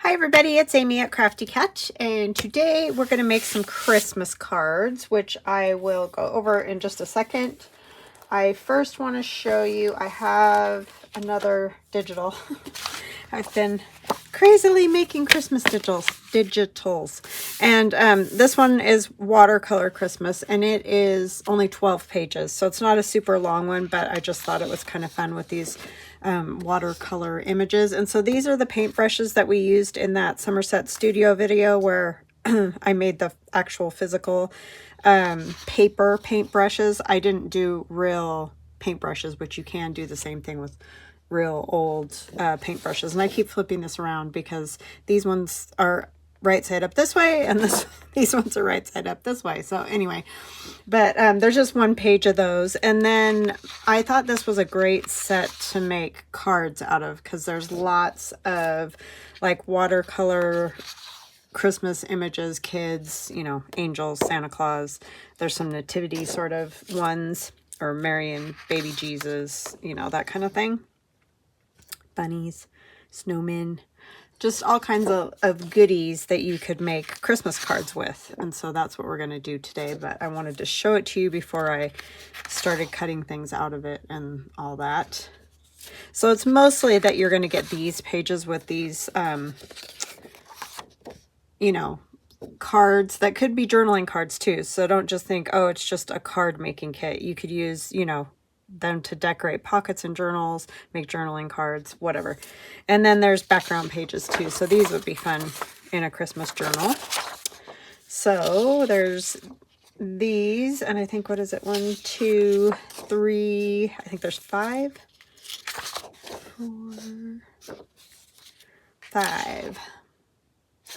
Hi everybody, it's Amy at Crafty Cat, and today we're going to make some Christmas cards, which I will go over in just a second. I first want to show you, I have another digital. I've been crazily making Christmas digitals. And this one is Watercolor Christmas, and it is only 12 pages, so it's not a super long one, but I just thought it was kind of fun with these watercolor images. And so these are the paintbrushes that we used in that Somerset Studio video where I made the actual physical paper paintbrushes. I didn't do real paintbrushes, which you can do the same thing with real old paintbrushes. And I keep flipping this around because these ones are right side up this way, and these ones are right side up this way. So anyway, but there's just one page of those. And then I thought this was a great set to make cards out of, because there's lots of like watercolor Christmas images, kids, you know, angels, Santa Claus. There's some nativity sort of ones, or Mary and baby Jesus, you know, that kind of thing. Bunnies, snowmen, just all kinds of goodies that you could make Christmas cards with. And so that's what we're going to do today. But I wanted to show it to you before I started cutting things out of it and all that. So it's mostly that you're going to get these pages with these, you know, cards that could be journaling cards too. So don't just think, oh, it's just a card making kit. You could use, you know, them to decorate pockets and journals, make journaling cards, whatever. And then there's background pages too. So these would be fun in a Christmas journal. So there's these, and I think, what is it? 1, 2, 3, I think there's 5, 4, 5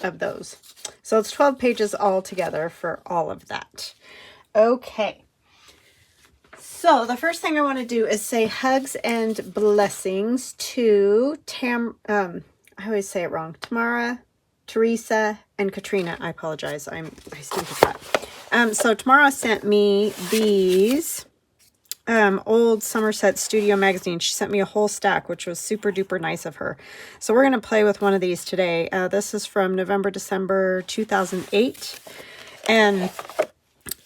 of those. So it's 12 pages all together for all of that. Okay. So the first thing I want to do is say hugs and blessings to I always say it wrong. Tamara, Teresa, and Katrina. I apologize. I stink at that. So Tamara sent me these old Somerset Studio Magazine. She sent me a whole stack, which was super duper nice of her. So we're going to play with one of these today. This is from November, December 2008. And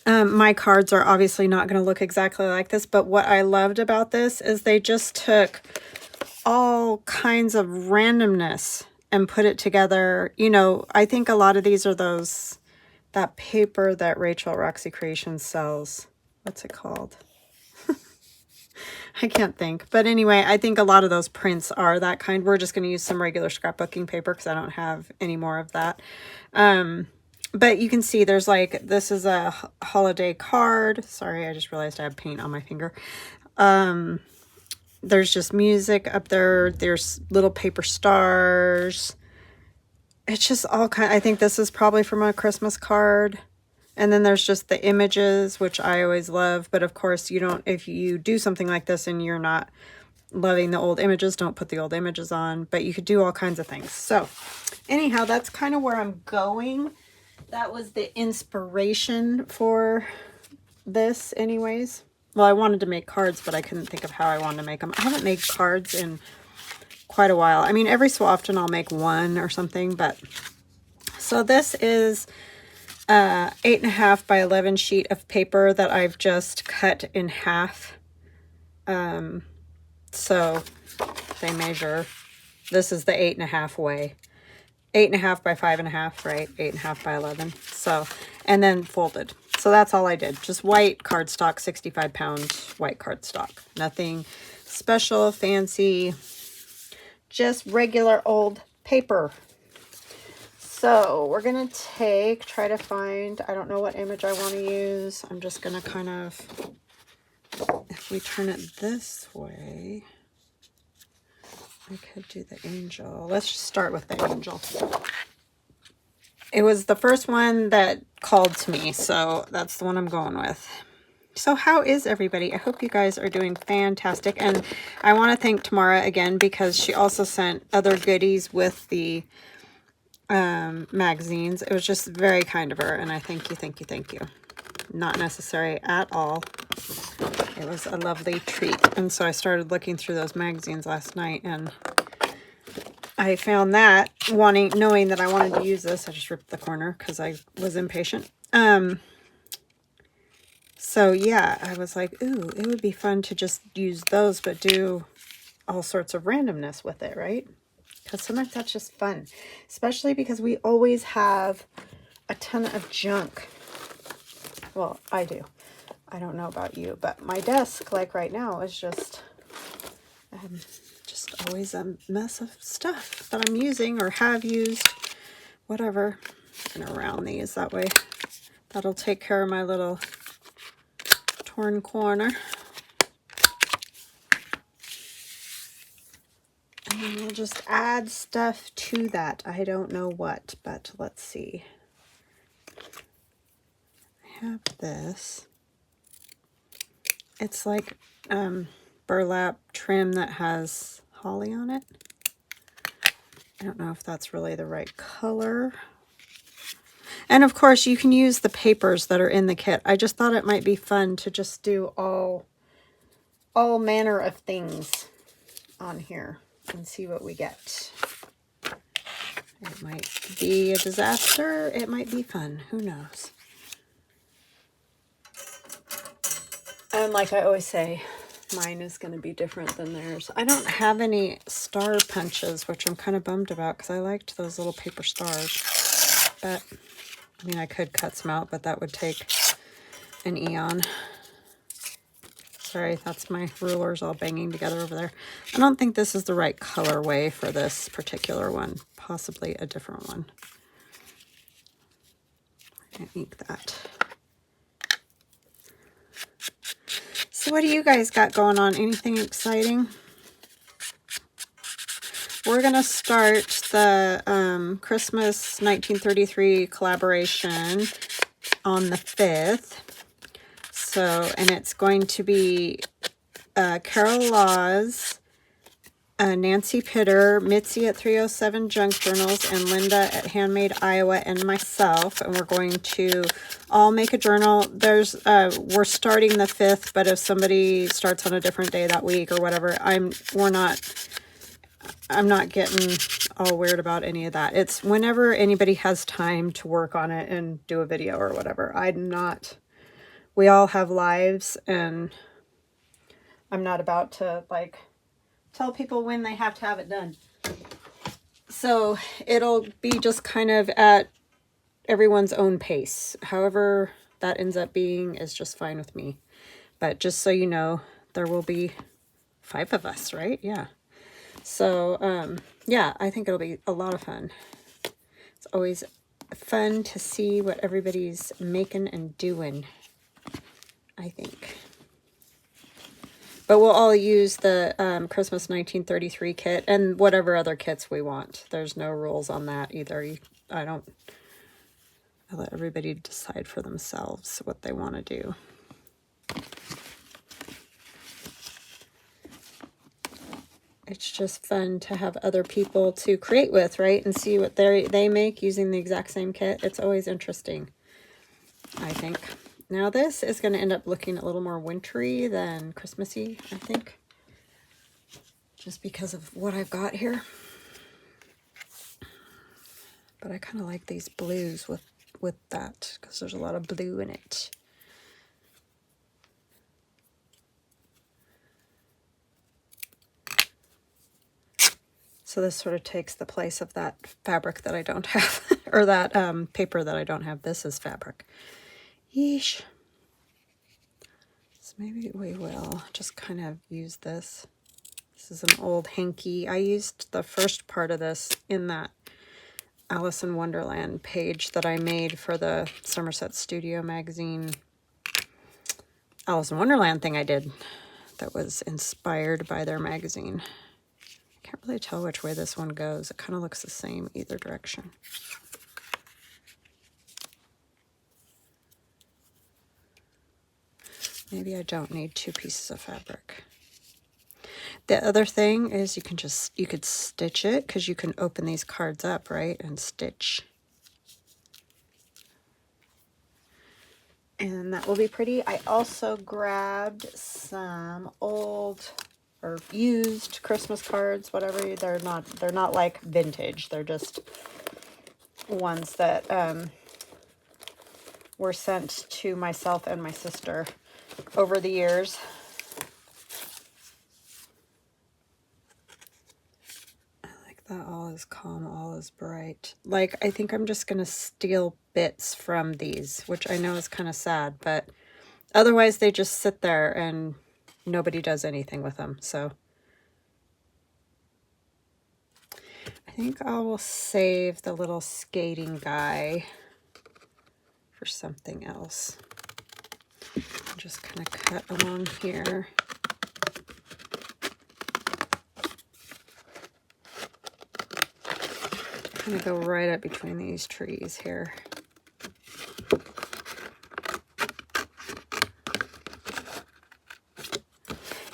my cards are obviously not going to look exactly like this, but what I loved about this is they just took all kinds of randomness and put it together. You know, I think a lot of these are that paper that Rachel Roxy Creations sells. What's it called? I can't think. But anyway, I think a lot of those prints are that kind. We're just going to use some regular scrapbooking paper because I don't have any more of that. But you can see there's like, this is a holiday card. Sorry, I just realized I have paint on my finger. There's just music up there. There's little paper stars. It's just all kind. I think this is probably from a Christmas card. And then there's just the images, which I always love. But of course, you don't, if you do something like this and you're not loving the old images, don't put the old images on. But you could do all kinds of things. So anyhow, that's kind of where I'm going. That was the inspiration for this anyways. Well, I wanted to make cards, but I couldn't think of how I wanted to make them. I haven't made cards in quite a while. I mean, every so often I'll make one or something, but so this is 8.5 by 11 sheet of paper that I've just cut in half. So they measure, this is the 8.5 way. 8.5 by 5.5, right? 8.5 by 11. So, and then folded. So that's all I did. Just white cardstock, 65-pound white cardstock. Nothing special, fancy, just regular old paper. So we're going to try to find, I don't know what image I want to use. I'm just going to kind of, if we turn it this way, I could do the angel. Let's just start with the angel. It was the first one that called to me, so that's the one I'm going with. So how is everybody? I hope you guys are doing fantastic. And I want to thank Tamara again because she also sent other goodies with the magazines. It was just very kind of her, and I thank you, thank you, thank you. Not necessary at all. It was a lovely treat. And so I started looking through those magazines last night, and I found that knowing that I wanted to use this. I just ripped the corner because I was impatient. So yeah, I was like, ooh, it would be fun to just use those, but do all sorts of randomness with it, right? Because sometimes that's just fun, especially because we always have a ton of junk. Well, I do. I don't know about you, but my desk, like right now, is just always a mess of stuff that I'm using or have used, whatever. I'm gonna round these that way. That'll take care of my little torn corner. And then we'll just add stuff to that. I don't know what, but let's see. I have this. It's like burlap trim that has holly on it. I don't know if that's really the right color. And of course you can use the papers that are in the kit. I just thought it might be fun to just do all manner of things on here and see what we get. It might be a disaster. It might be fun. Who knows? And like I always say, mine is going to be different than theirs. I don't have any star punches, which I'm kind of bummed about because I liked those little paper stars. But, I mean, I could cut some out, but that would take an eon. Sorry, that's my rulers all banging together over there. I don't think this is the right colorway for this particular one. Possibly a different one. I'm going to ink that. So what do you guys got going on? Anything exciting? We're going to start the Christmas 1933 collaboration on the 5th. So, and it's going to be Carol Laws, Nancy Pitter, Mitzi at 307 Junk Journals, and Linda at Handmade Iowa, and myself. And we're going to all make a journal. There's we're starting the 5th, but if somebody starts on a different day that week or whatever, I'm not getting all weird about any of that. It's whenever anybody has time to work on it and do a video or whatever. We all have lives, and I'm not about to like tell people when they have to have it done. So it'll be just kind of at everyone's own pace. However that ends up being is just fine with me. But just so you know, there will be 5 of us, right? Yeah. So, yeah, I think it'll be a lot of fun. It's always fun to see what everybody's making and doing, I think. But we'll all use the Christmas 1933 kit and whatever other kits we want. There's no rules on that either. I let everybody decide for themselves what they want to do. It's just fun to have other people to create with, right? And see what they make using the exact same kit. It's always interesting, I think. Now this is going to end up looking a little more wintry than Christmassy, I think. Just because of what I've got here. But I kind of like these blues with that, because there's a lot of blue in it. So this sort of takes the place of that fabric that I don't have, or that paper that I don't have. This is fabric. Yeesh. So maybe we will just kind of use this. This is an old hanky. I used the first part of this in that Alice in Wonderland page that I made for the Somerset Studio Magazine Alice in Wonderland thing I did that was inspired by their magazine. I can't really tell which way this one goes. It kind of looks the same either direction. Maybe I don't need 2 pieces of fabric. The other thing is you could stitch it, because you can open these cards up, right, and stitch. And that will be pretty. I also grabbed some old or used Christmas cards, whatever. They're not like vintage. They're just ones that were sent to myself and my sister over the years. I like that all is calm, all is bright. Like, I think I'm just going to steal bits from these, which I know is kind of sad, but otherwise they just sit there and nobody does anything with them. So I think I will save the little skating guy for something else. I'm just kind of cut along here. Kind of go right up between these trees here.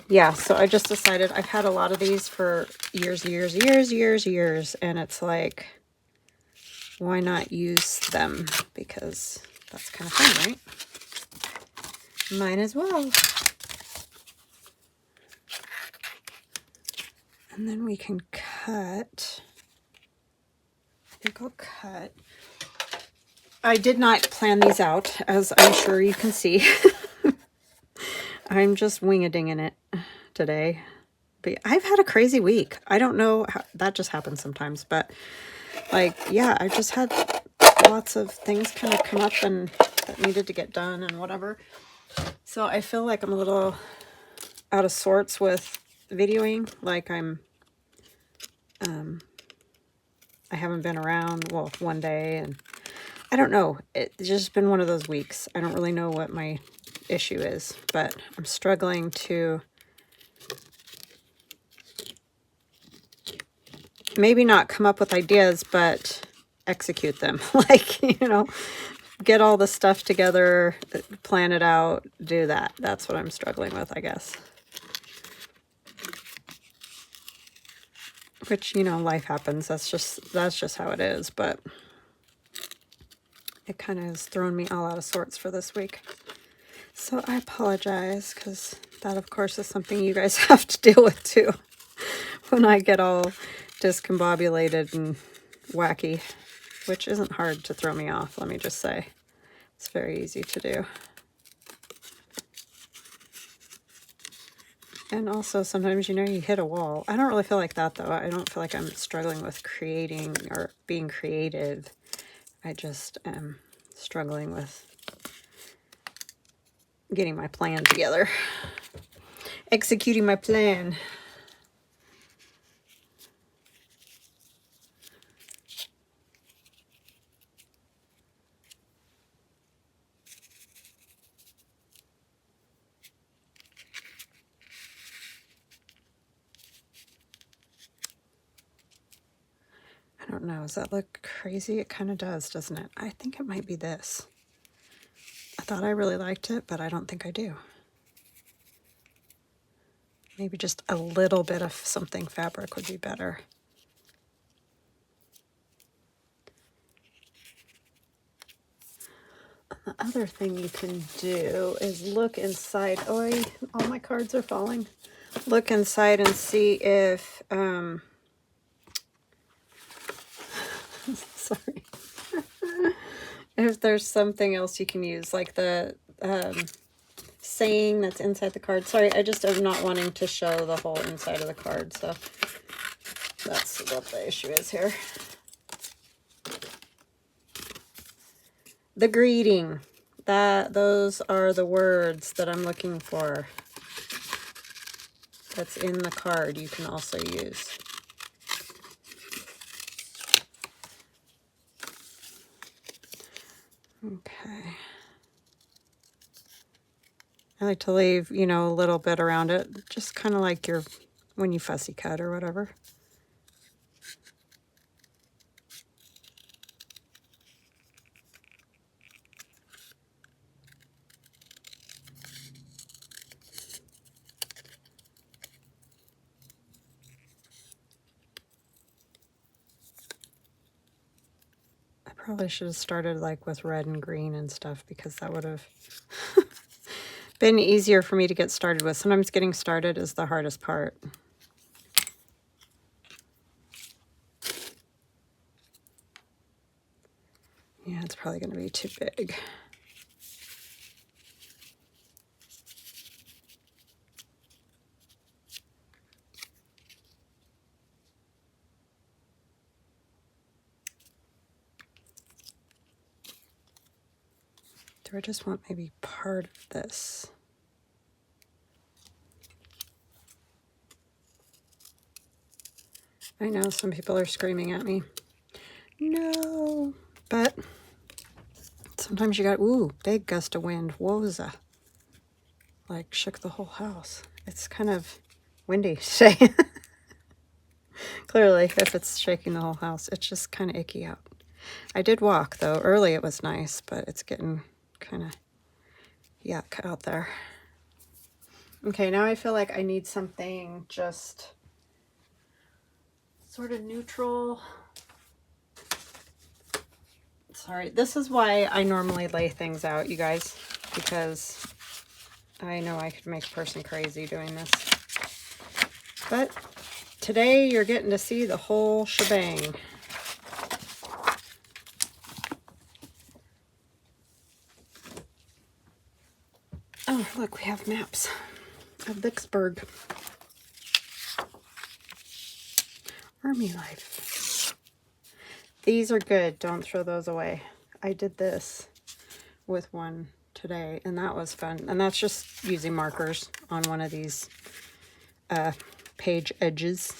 Yeah, so I just decided I've had a lot of these for years, and it's like, why not use them? Because that's kind of fun, right? Might as well. And then we can cut. I think I'll cut. I did not plan these out, as I'm sure you can see. I'm just wing-a-dinging it today. But I've had a crazy week. I don't know how that just happens sometimes, but like, yeah, I just had lots of things kind of come up and that needed to get done and whatever. So I feel like I'm a little out of sorts with videoing. Like I haven't been around, well, one day, and I don't know. It's just been one of those weeks. I don't really know what my issue is, but I'm struggling to maybe not come up with ideas, but execute them. Like, you know, get all the stuff together, plan it out, do that. That's what I'm struggling with, I guess. Which, you know, life happens. That's just how it is, but it kind of has thrown me all out of sorts for this week. So I apologize, because that, of course, is something you guys have to deal with too. When I get all discombobulated and wacky, which isn't hard to throw me off, let me just say. It's very easy to do. And also sometimes, you know, you hit a wall. I don't really feel like that, though. I don't feel like I'm struggling with creating or being creative. I just am struggling with getting my plan together. Executing my plan. I don't know. Does that look crazy? It kind of does, doesn't it? I think it might be this. I thought I really liked it, but I don't think I do. Maybe just a little bit of something fabric would be better. The other thing you can do is look inside. Oh, all my cards are falling. Look inside and see if, sorry, if there's something else you can use, like the saying that's inside the card. Sorry, I just am not wanting to show the whole inside of the card, so that's what the issue is here. The greeting. Those are the words that I'm looking for. That's in the card you can also use. Okay. I like to leave, you know, a little bit around it, just kind of like when you fussy cut or whatever. I probably should have started like with red and green and stuff, because that would have been easier for me to get started with. Sometimes getting started is the hardest part. Yeah, it's probably going to be too big. Do I just want maybe part of this? I know some people are screaming at me. No, but sometimes you got, ooh, big gust of wind. Woza. Like shook the whole house. It's kind of windy today. Clearly, if it's shaking the whole house, it's just kind of icky out. I did walk though. Early it was nice, but it's getting kind of yuck out there. Okay, now I feel like I need something just sort of neutral. Sorry, this is why I normally lay things out, you guys, because I know I could make a person crazy doing this. But today you're getting to see the whole shebang. Oh, look, we have maps of Vicksburg. Army life. These are good. Don't throw those away. I did this with one today, and that was fun. And that's just using markers on one of these page edges.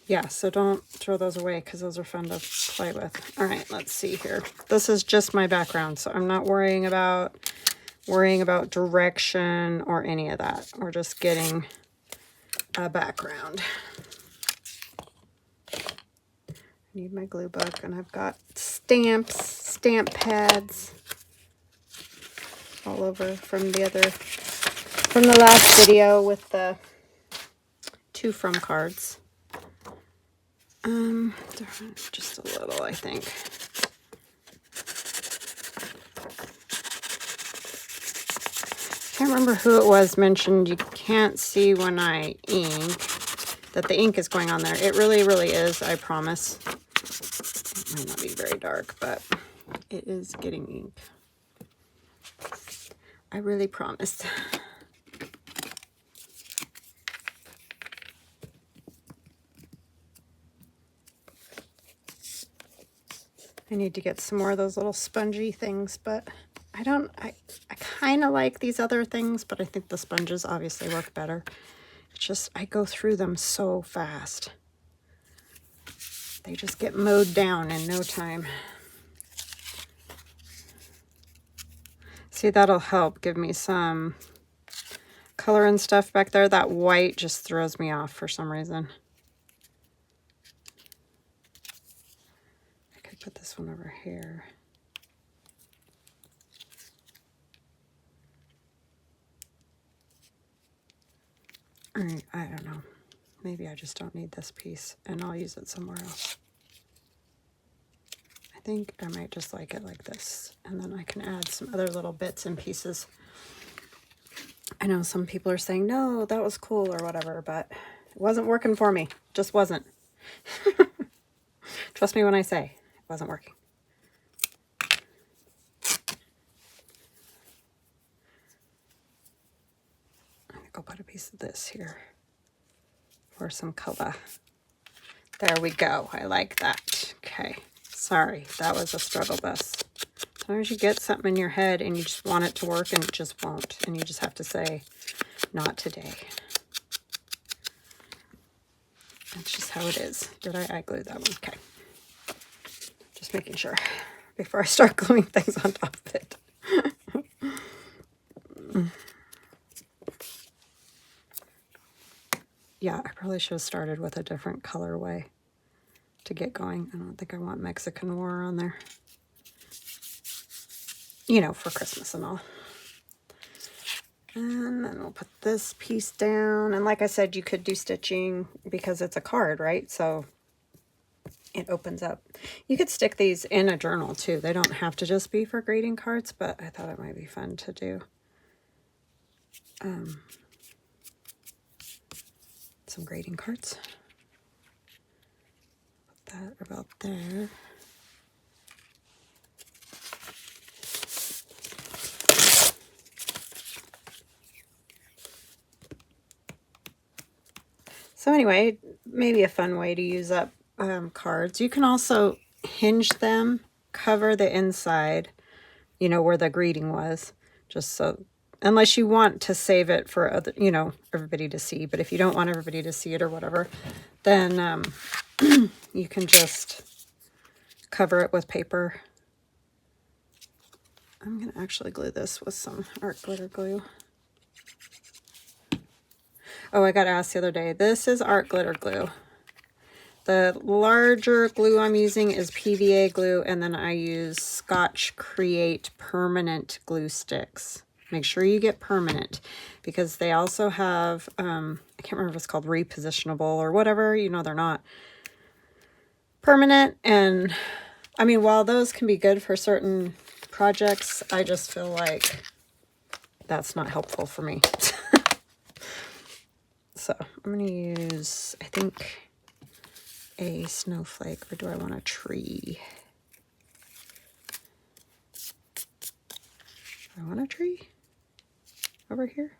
Yeah, so don't throw those away because those are fun to play with. All right, let's see here. This is just my background, so I'm not worrying about direction or any of that. We're just getting a background. I need my glue book, and I've got stamp pads all over from the last video with the to from cards. Just a little, I think. Can't remember who it was mentioned you can't see when I ink, that the ink is going on there. It really, really is, I promise. It might not be very dark, but it is getting ink. I really promise. I need to get some more of those little spongy things, but I kind of like these other things, but I think the sponges obviously work better. It's just, I go through them so fast. They just get mowed down in no time. See, that'll help give me some color and stuff back there. That white just throws me off for some reason. I could put this one over here. All right, I don't know. Maybe I just don't need this piece, and I'll use it somewhere else. I think I might just like it like this, and then I can add some other little bits and pieces. I know some people are saying, no, that was cool or whatever, but it wasn't working for me. Just wasn't. Trust me when I say it wasn't working. I'm going to go put a piece of this here for some color. There we go. I like that. Okay. Sorry, that was a struggle bus. Sometimes you get something in your head and you just want it to work and it just won't. And you just have to say, not today. That's just how it is. Did I glue that one? Okay. Just making sure before I start gluing things on top of it. Yeah, I probably should have started with a different colorway to get going. I don't think I want Mexican War on there. You know, for Christmas and all. And then we'll put this piece down. And like I said, you could do stitching because it's a card, right? So it opens up. You could stick these in a journal too. They don't have to just be for greeting cards, but I thought it might be fun to do. Some greeting cards. Put that about there. So anyway, maybe a fun way to use up cards. You can also hinge them, cover the inside, you know, where the greeting was, just so, unless you want to save it for other, you know, everybody to see. But if you don't want everybody to see it or whatever, then you can just cover it with paper. I'm going to actually glue this with some art glitter glue. Oh, I got asked the other day. This is art glitter glue. The larger glue I'm using is PVA glue, and then I use Scotch Create permanent glue sticks. Make sure you get permanent, because they also have, I can't remember if it's called repositionable or whatever. You know, they're not permanent. And I mean, while those can be good for certain projects, I just feel like that's not helpful for me. So I'm going to use, I think, a snowflake, or do I want a tree? I want a tree over here.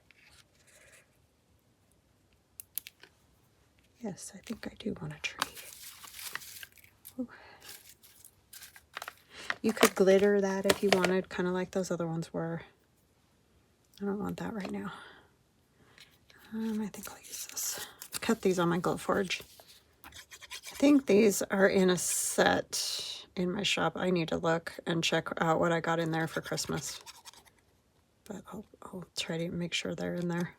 Yes, I think I do want a tree. Ooh. You could glitter that if you wanted, kind of like those other ones were. I don't want that right now. I think I'll use this. Cut these on my Glowforge. I think these are in a set in my shop. I need to look and check out what I got in there for Christmas. But I'll try to make sure they're in there.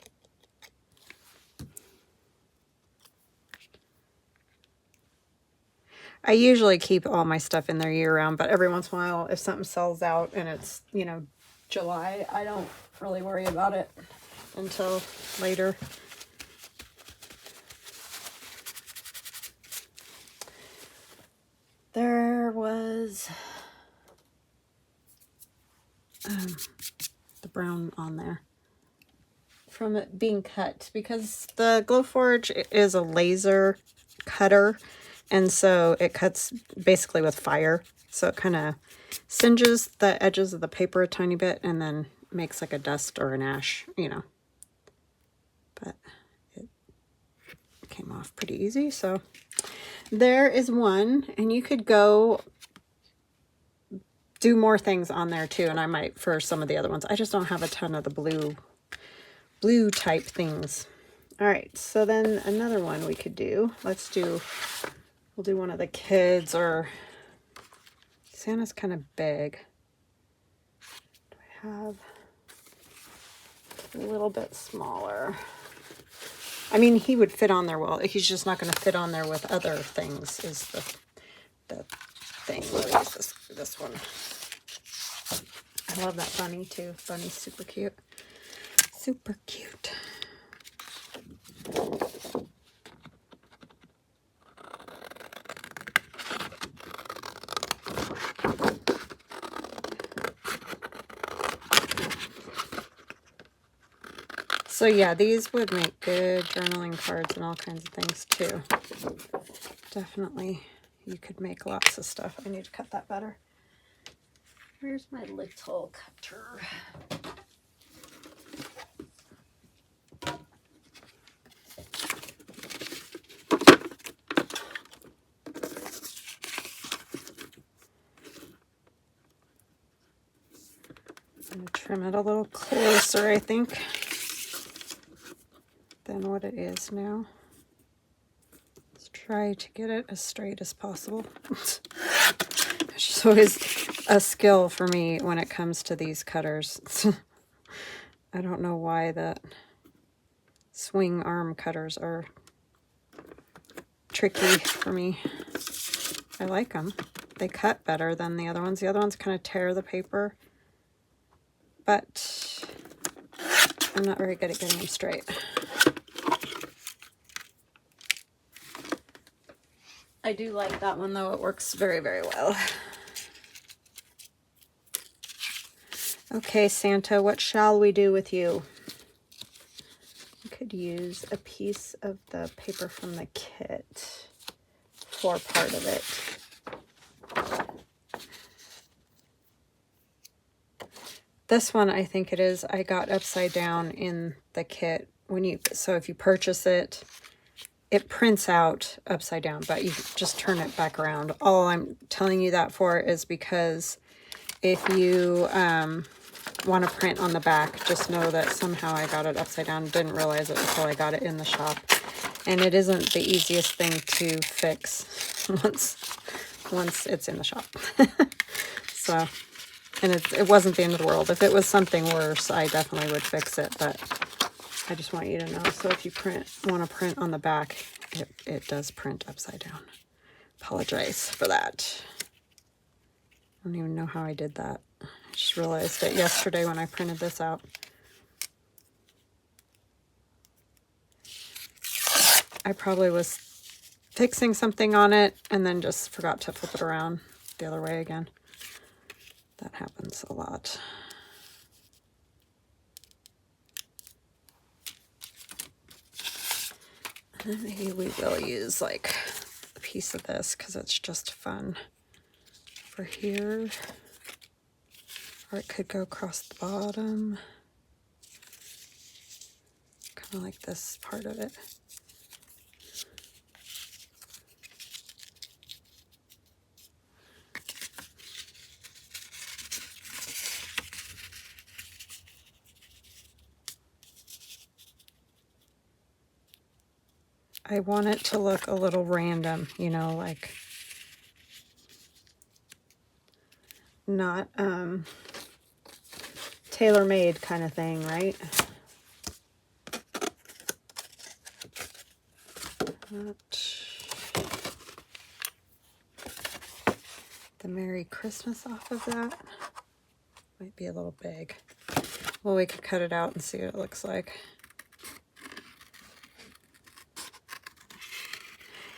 I usually keep all my stuff in there year round, but every once in a while, if something sells out and it's, you know, July, I don't really worry about it until later. There was the brown on there from it being cut, because the Glowforge is a laser cutter, and so it cuts basically with fire. So it kind of singes the edges of the paper a tiny bit and then makes like a dust or an ash, you know. But it came off pretty easy. So there is one, and you could go do more things on there too, and I might for some of the other ones. I just don't have a ton of the blue type things. All right, so then another one we could do. We'll do one of the kids, or Santa's kind of big. Do I have a little bit smaller? I mean, he would fit on there well. He's just not going to fit on there with other things is the thing. We'll use this one. I love that bunny too. Bunny's super cute. Super cute. So yeah, these would make good journaling cards and all kinds of things too. Definitely, you could make lots of stuff. I need to cut that better. Where's my little cutter? I'm going to trim it a little closer, I think, than what it is now. Let's try to get it as straight as possible. It's always a skill for me when it comes to these cutters. I don't know why that swing arm cutters are tricky for me. I like them. They cut better than the other ones. The other ones kind of tear the paper. But I'm not very good at getting them straight. I do like that one though. It works very, very well. Okay, Santa, what shall we do with you? We could use a piece of the paper from the kit for part of it. This one, I think it is, I got upside down in the kit. So if you purchase it, it prints out upside down, but you just turn it back around. All I'm telling you that for is because if you want to print on the back, just know that somehow I got it upside down. Didn't realize it until I got it in the shop. And it isn't the easiest thing to fix once it's in the shop. So, and it wasn't the end of the world. If it was something worse, I definitely would fix it, but I just want you to know. So if you want to print on the back, it does print upside down. Apologize for that. I don't even know how I did that. I just realized it yesterday when I printed this out. I probably was fixing something on it and then just forgot to flip it around the other way again. That happens a lot. And then maybe we will use like a piece of this because it's just fun for here. Or it could go across the bottom. Kind of like this part of it. I want it to look a little random, you know, like not tailor-made kind of thing, right? The Merry Christmas off of that might be a little big. Well, we could cut it out and see what it looks like.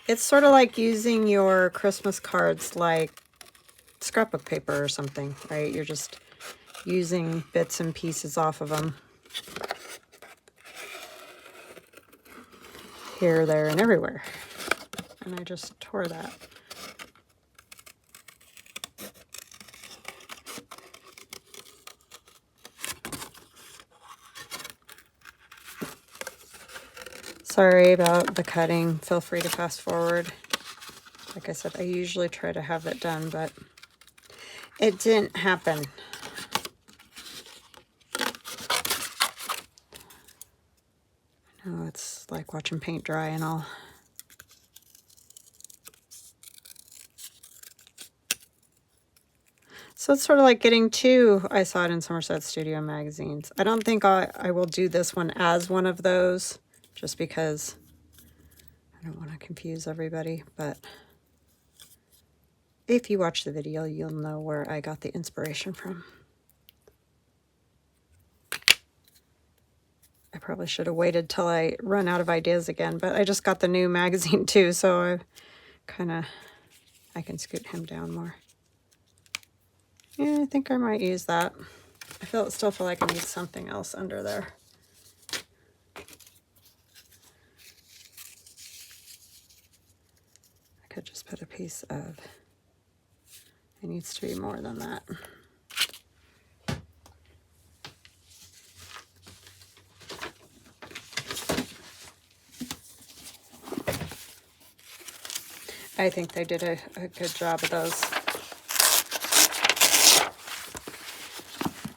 It's sort of like using your Christmas cards like scrapbook paper or something, right? You're just using bits and pieces off of them. Here, there, and everywhere. And I just tore that. Sorry about the cutting. Feel free to fast forward. Like I said, I usually try to have it done, but it didn't happen. Oh, it's like watching paint dry and all. So it's sort of like getting two. I saw it in Somerset Studio Magazines. I don't think I will do this one as one of those, just because I don't want to confuse everybody. But if you watch the video, you'll know where I got the inspiration from. I probably should have waited till I run out of ideas again, but I just got the new magazine too, so I can scoot him down more. Yeah, I think I might use that. I still feel like I need something else under there. I could just put a piece of, it needs to be more than that. I think they did a good job of those.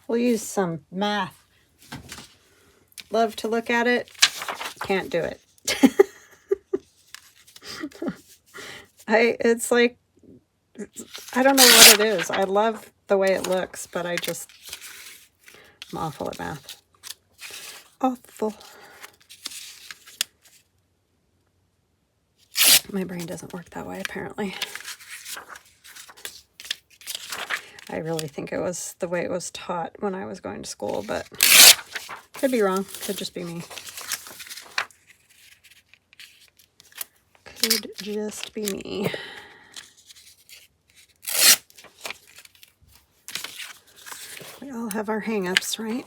We'll use some math. Love to look at it. Can't do it. It's like, I don't know what it is. I love the way it looks, but I'm awful at math. Awful. My brain doesn't work that way, apparently. I really think it was the way it was taught when I was going to school, but Could be wrong. Could just be me. Could just be me. We all have our hang-ups, right?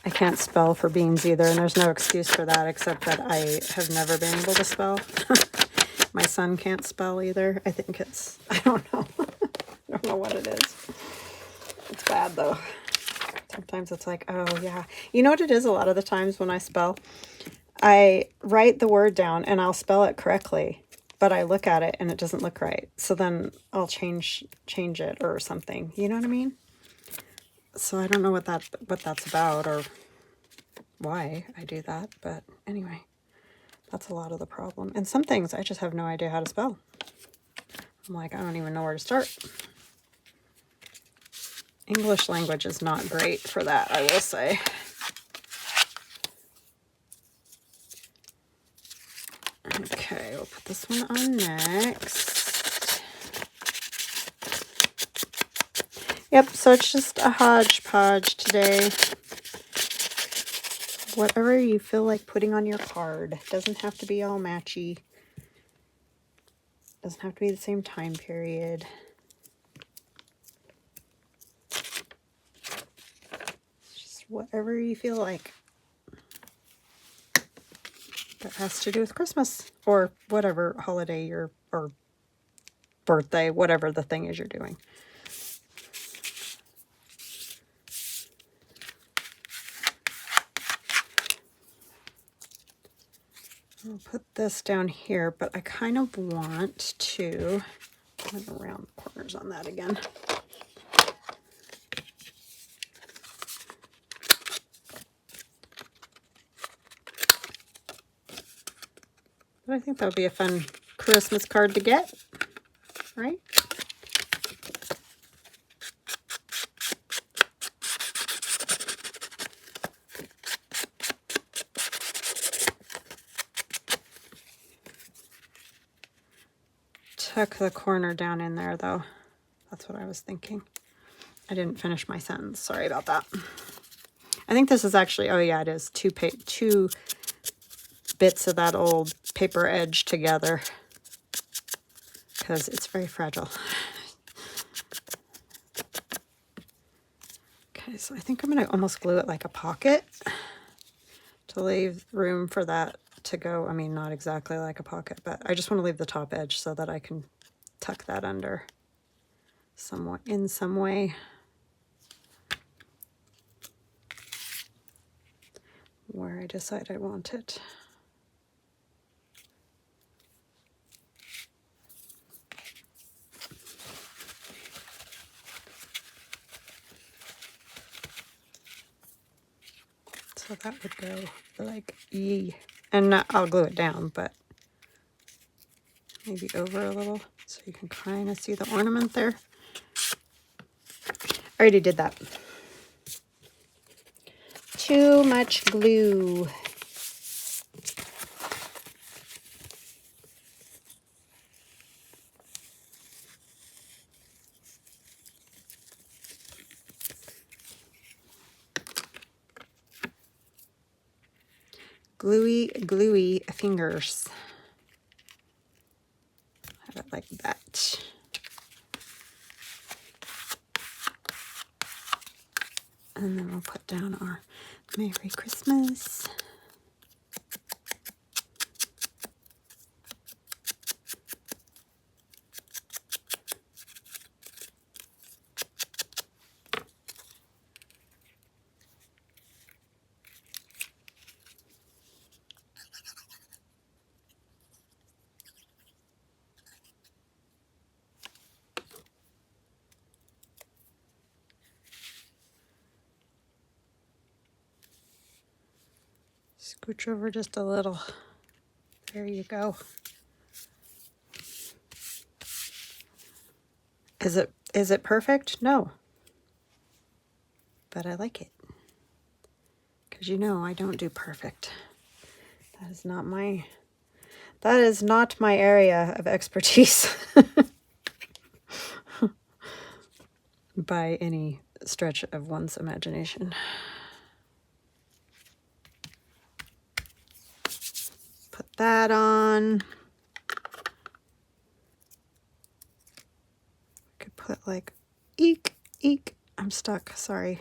I can't spell for beans either, and there's no excuse for that except that I have never been able to spell. My son can't spell either. I think it's, I don't know. I don't know what it is. It's bad though. Sometimes it's like, oh yeah. You know what it is a lot of the times when I spell? I write the word down and I'll spell it correctly, but I look at it and it doesn't look right. So then I'll change it or something. You know what I mean? So I don't know what that's about or why I do that, but anyway, that's a lot of the problem. And some things I just have no idea how to spell. I'm like, I don't even know where to start. English language is not great for that, I will say. Okay, we'll put this one on next. Yep, so it's just a hodgepodge today. Whatever you feel like putting on your card. Doesn't have to be all matchy. Doesn't have to be the same time period. Just whatever you feel like. That has to do with Christmas or whatever holiday or birthday, whatever the thing is you're doing. I'll put this down here, but I kind of want to go around the corners on that again. But I think that would be a fun Christmas card to get, right? Tuck the corner down in there, though. That's what I was thinking. I didn't finish my sentence. Sorry about that. I think this is actually, oh yeah, it is two bits of that old paper edge together because it's very fragile. Okay, so I think I'm going to almost glue it like a pocket to leave room for that to go. I mean, not exactly like a pocket, but I just want to leave the top edge so that I can tuck that under somewhat in some way. Where I decide I want it. So that would go like E. And I'll glue it down, but maybe over a little so you can kind of see the ornament there. I already did that. Too much glue. Gluey fingers. Have it like that. And then we'll put down our Merry Christmas. Scooch over just a little. There you go. Is it perfect? No. But I like it. Because you know I don't do perfect. That is not my area of expertise. by any stretch of one's imagination. Put that on. I could put like, eek, eek. I'm stuck, sorry.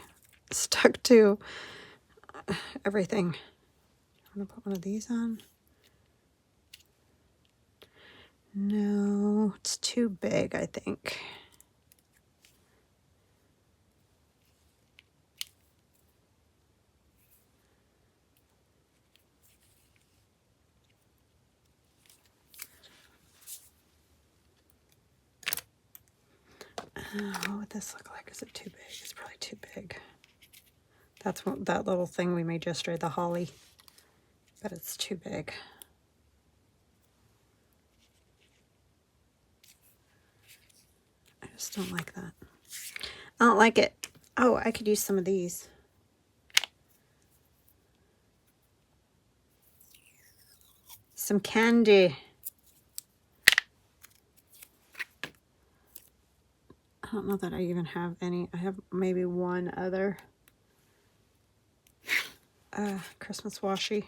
Stuck to everything. I'm gonna put one of these on. No, it's too big, I think. What would this look like? Is it too big? It's probably too big. That's what, that little thing we made yesterday, the holly. But it's too big. I just don't like that. I don't like it. Oh, I could use some of these. Some candy. I don't know that I even have any. I have maybe one other Christmas washi.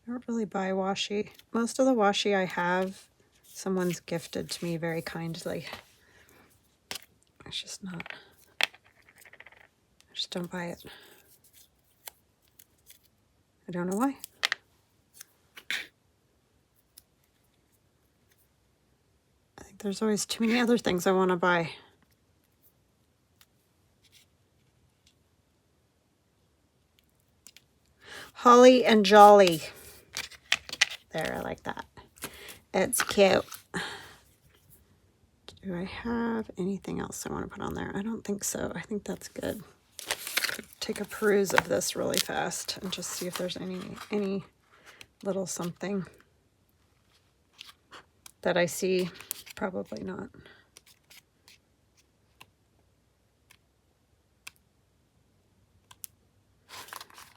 I don't really buy washi. Most of the washi I have, someone's gifted to me very kindly. It's just not. I just don't buy it. I don't know why. I think there's always too many other things I want to buy. Holly and Jolly. There, I like that. It's cute. Do I have anything else I want to put on there? I don't think so. I think that's good. Take a peruse of this really fast and just see if there's any little something that I see. Probably not.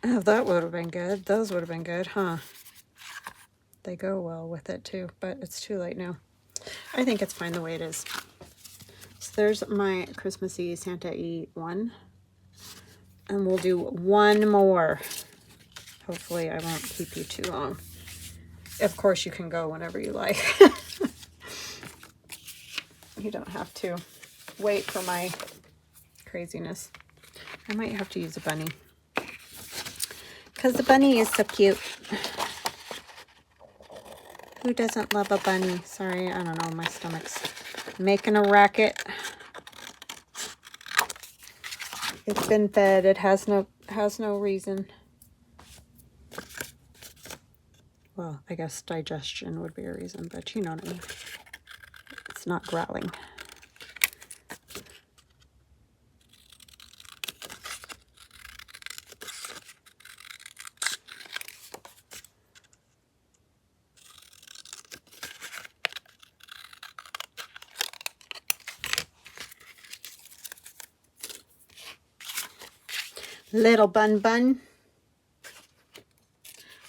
Oh, that would have been good. Those would have been good, huh? They go well with it too, but it's too late now. I think it's fine the way it is. So there's my Christmassy Santa-y one. And we'll do one more. Hopefully I won't keep you too long. Of course you can go whenever you like. You don't have to wait for my craziness. I might have to use a bunny. Because the bunny is so cute. Who doesn't love a bunny? Sorry, I don't know, my stomach's making a racket. It's been fed. It has no reason. Well, I guess digestion would be a reason, but you know what I mean. It's not growling. Little bun.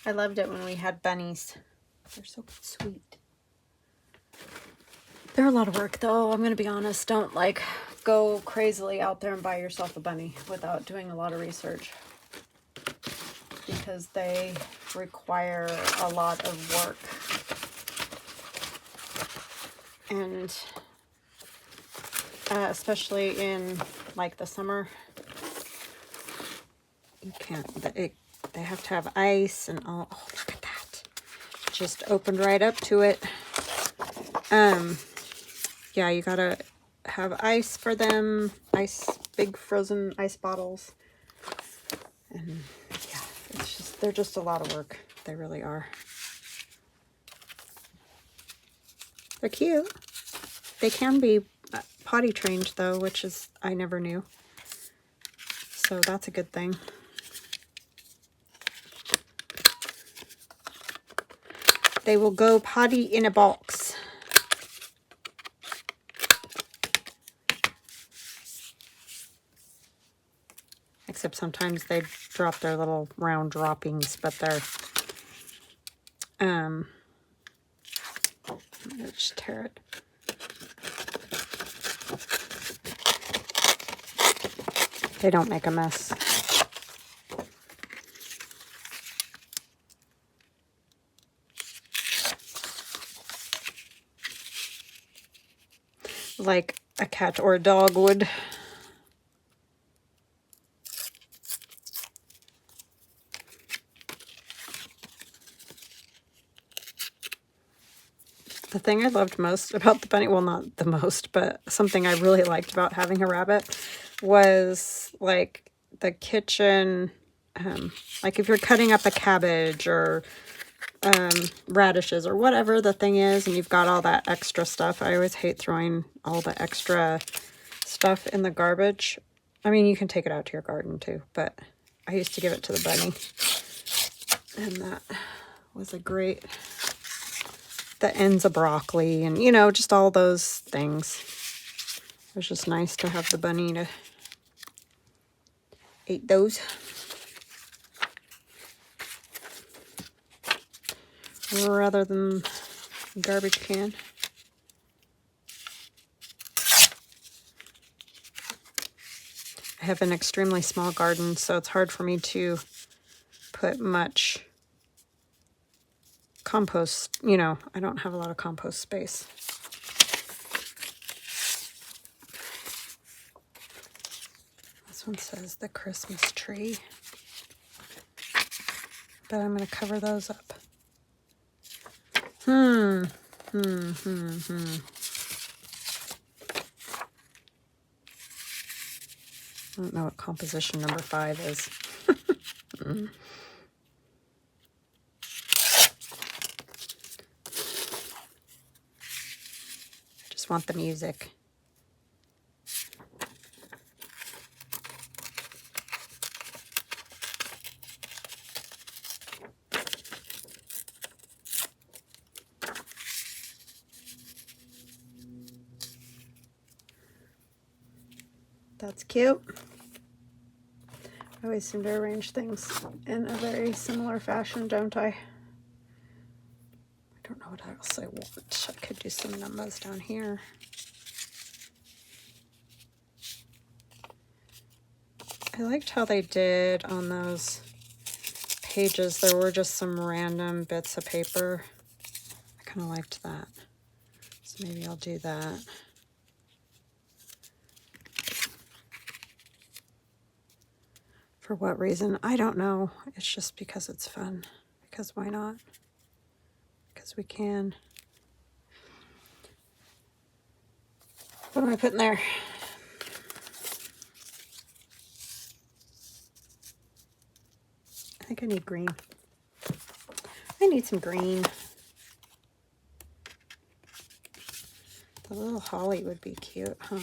I loved it when we had bunnies. They're so sweet. They're a lot of work though, I'm gonna be honest. Don't like go crazily out there and buy yourself a bunny without doing a lot of research, because they require a lot of work. And especially in like the summer, you can't, they have to have ice and all. Oh, look at that. Just opened right up to it. Yeah, you gotta have ice for them. Ice, big frozen ice bottles. And yeah, it's just, they're just a lot of work. They really are. They're cute. They can be potty trained though, which is, I never knew. So that's a good thing. They will go potty in a box. Except sometimes they drop their little round droppings, but they're, I'm gonna just tear it. They don't make a mess. Like a cat or a dog would. The thing I loved most about the bunny, well, not the most, but something I really liked about having a rabbit was like the kitchen, like if you're cutting up a cabbage or radishes or whatever the thing is, and you've got all that extra stuff. I always hate throwing all the extra stuff in the garbage. I mean, you can take it out to your garden too, but I used to give it to the bunny. And that was a great, the ends of broccoli and, you know, just all those things. It was just nice to have the bunny to eat those. Rather than garbage can. I have an extremely small garden, so it's hard for me to put much compost. You know, I don't have a lot of compost space. This one says the Christmas tree, but I'm going to cover those up. I don't know what composition number 5 is. I just want the music. That's cute. I always seem to arrange things in a very similar fashion, don't I? I don't know what else I want. I could do some numbers down here. I liked how they did on those pages. There were just some random bits of paper. I kind of liked that. So maybe I'll do that. For what reason? I don't know. It's just because it's fun. Because why not? Because we can. What am I putting there? I think I need green. I need some green. The little holly would be cute, huh?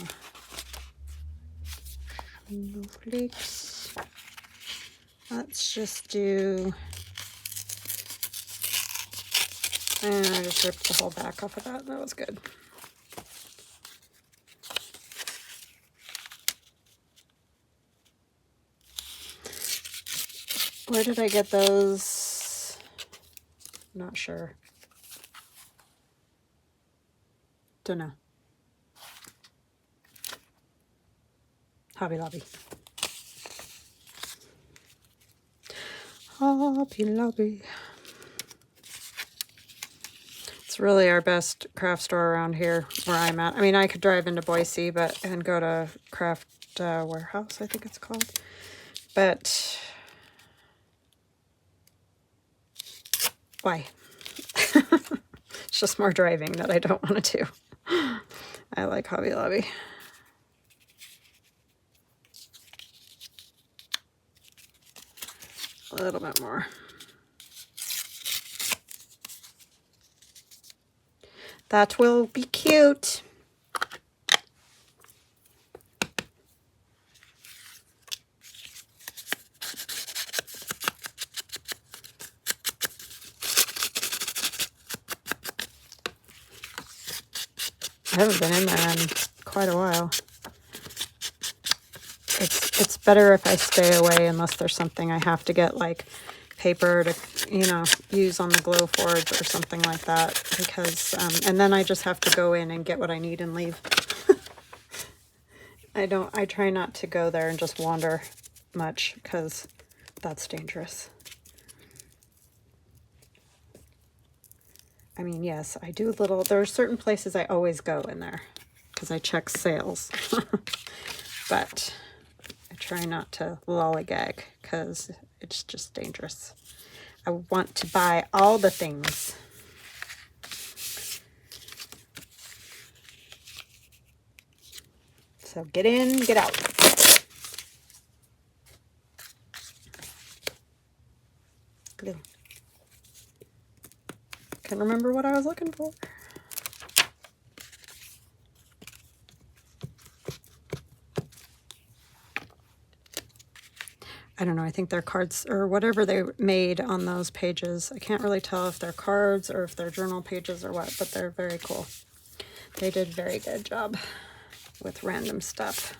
Snowflakes. Let's just do, and I just ripped the whole back off of that. That was good. Where did I get those? Not sure. Don't know. Hobby Lobby. Hobby Lobby. It's really our best craft store around here where I'm at. I mean, I could drive into Boise and go to Craft Warehouse, I think it's called. But why? It's just more driving that I don't want to do. I like Hobby Lobby. A little bit more. That will be cute. I haven't been in there in quite a while. It's better if I stay away unless there's something I have to get, like paper to, you know, use on the glow forge or something like that, because and then I just have to go in and get what I need and leave. I try not to go there and just wander much because that's dangerous. I mean, yes, I do there are certain places I always go in there because I check sales. But I try not to lollygag because it's just dangerous. I want to buy all the things. So get in, get out. Glue. Can't remember what I was looking for. I don't know, I think they're cards or whatever they made on those pages. I can't really tell if they're cards or if they're journal pages or what, but they're very cool. They did a very good job with random stuff.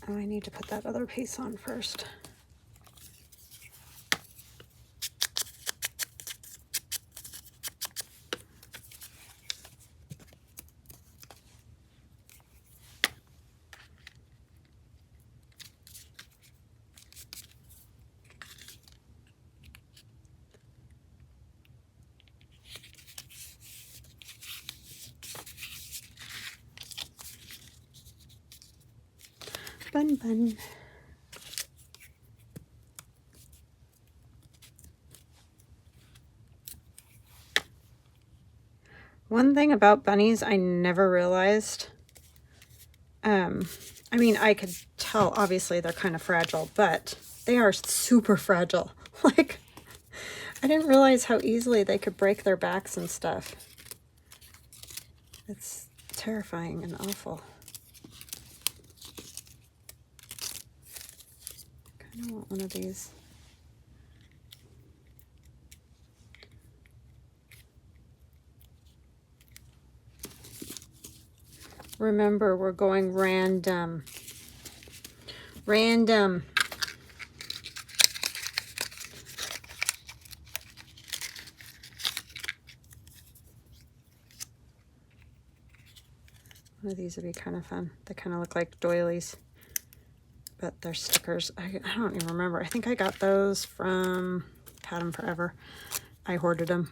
Oh, I need to put that other piece on first. Bun bun. One thing about bunnies I never realized, I mean, I could tell obviously they're kind of fragile, but they are super fragile. Like, I didn't realize how easily they could break their backs and stuff. It's terrifying and awful. I kind of want one of these. Remember, we're going random. Random. One of these would be kind of fun. They kind of look like doilies, but they're stickers. I don't even remember. I think I got those from Had 'em Forever. I hoarded them.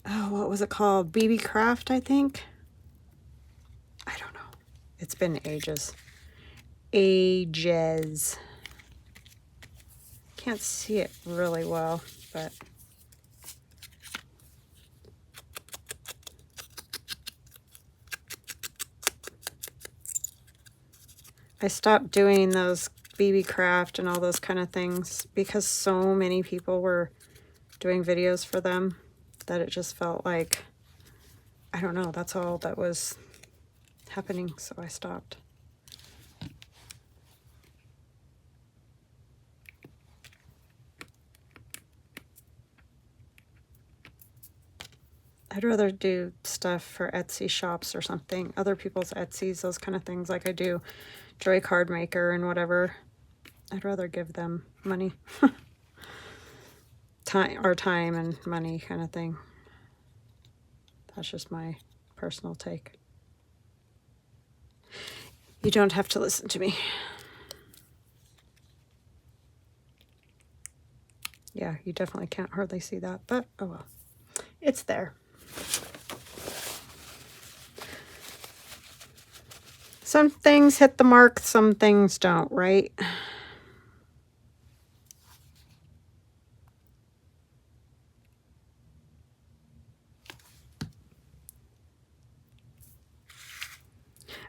Oh, what was it called? BB Craft, I think. I don't know. It's been ages. Ages. Can't see it really well, but I stopped doing those BB Craft and all those kind of things because so many people were doing videos for them that it just felt like, I don't know, that's all that was happening, so I stopped. I'd rather do stuff for Etsy shops or something, other people's Etsy's, those kind of things, like I do Joy Card Maker and whatever. I'd rather give them money. time and money kind of thing. That's just my personal take. You don't have to listen to me. Yeah, you definitely can't hardly see that, but oh well. It's there. Some things hit the mark, some things don't, right?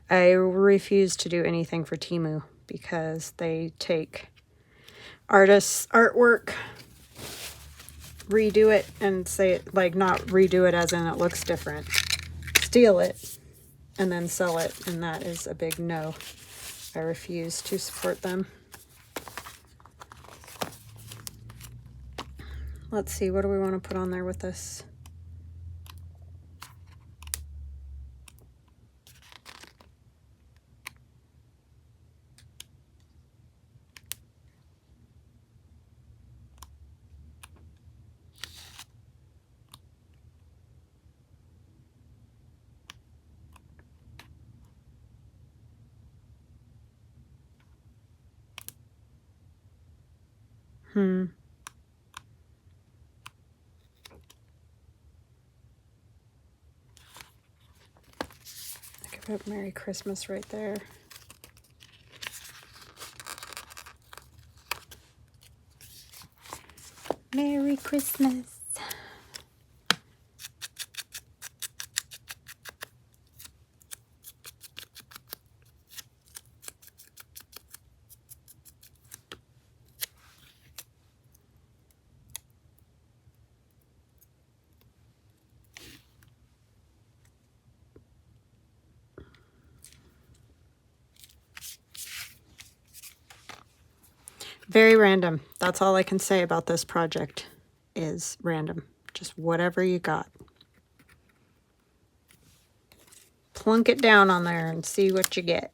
I refuse to do anything for Temu because they take artists' artwork, redo it, and say, like, not redo it as in it looks different, steal it, and then sell it, and that is a big no. I refuse to support them. Let's see, what do we want to put on there with this? I could put Merry Christmas right there. Merry Christmas. Very random. That's all I can say about this project is random. Just whatever you got. Plunk it down on there and see what you get.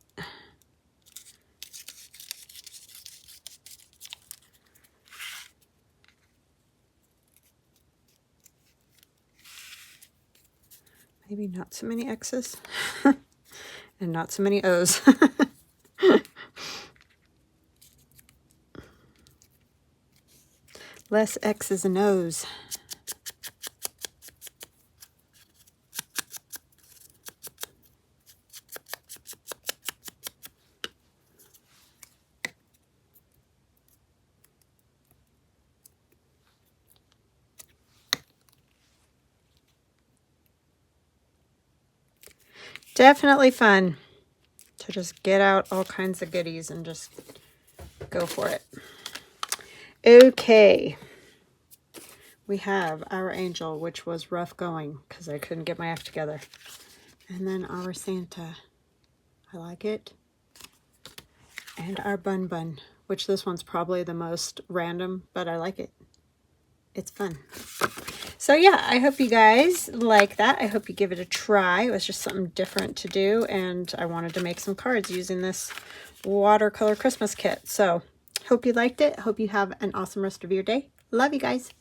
Maybe not so many X's and not so many O's. Less X's and O's. Definitely fun to just get out all kinds of goodies and just go for it. Okay. We have our angel, which was rough going because I couldn't get my act together. And then our Santa. I like it. And our bun bun, which this one's probably the most random, but I like it. It's fun. So yeah, I hope you guys like that. I hope you give it a try. It was just something different to do, and I wanted to make some cards using this Watercolor Christmas kit. So hope you liked it. Hope you have an awesome rest of your day. Love you guys.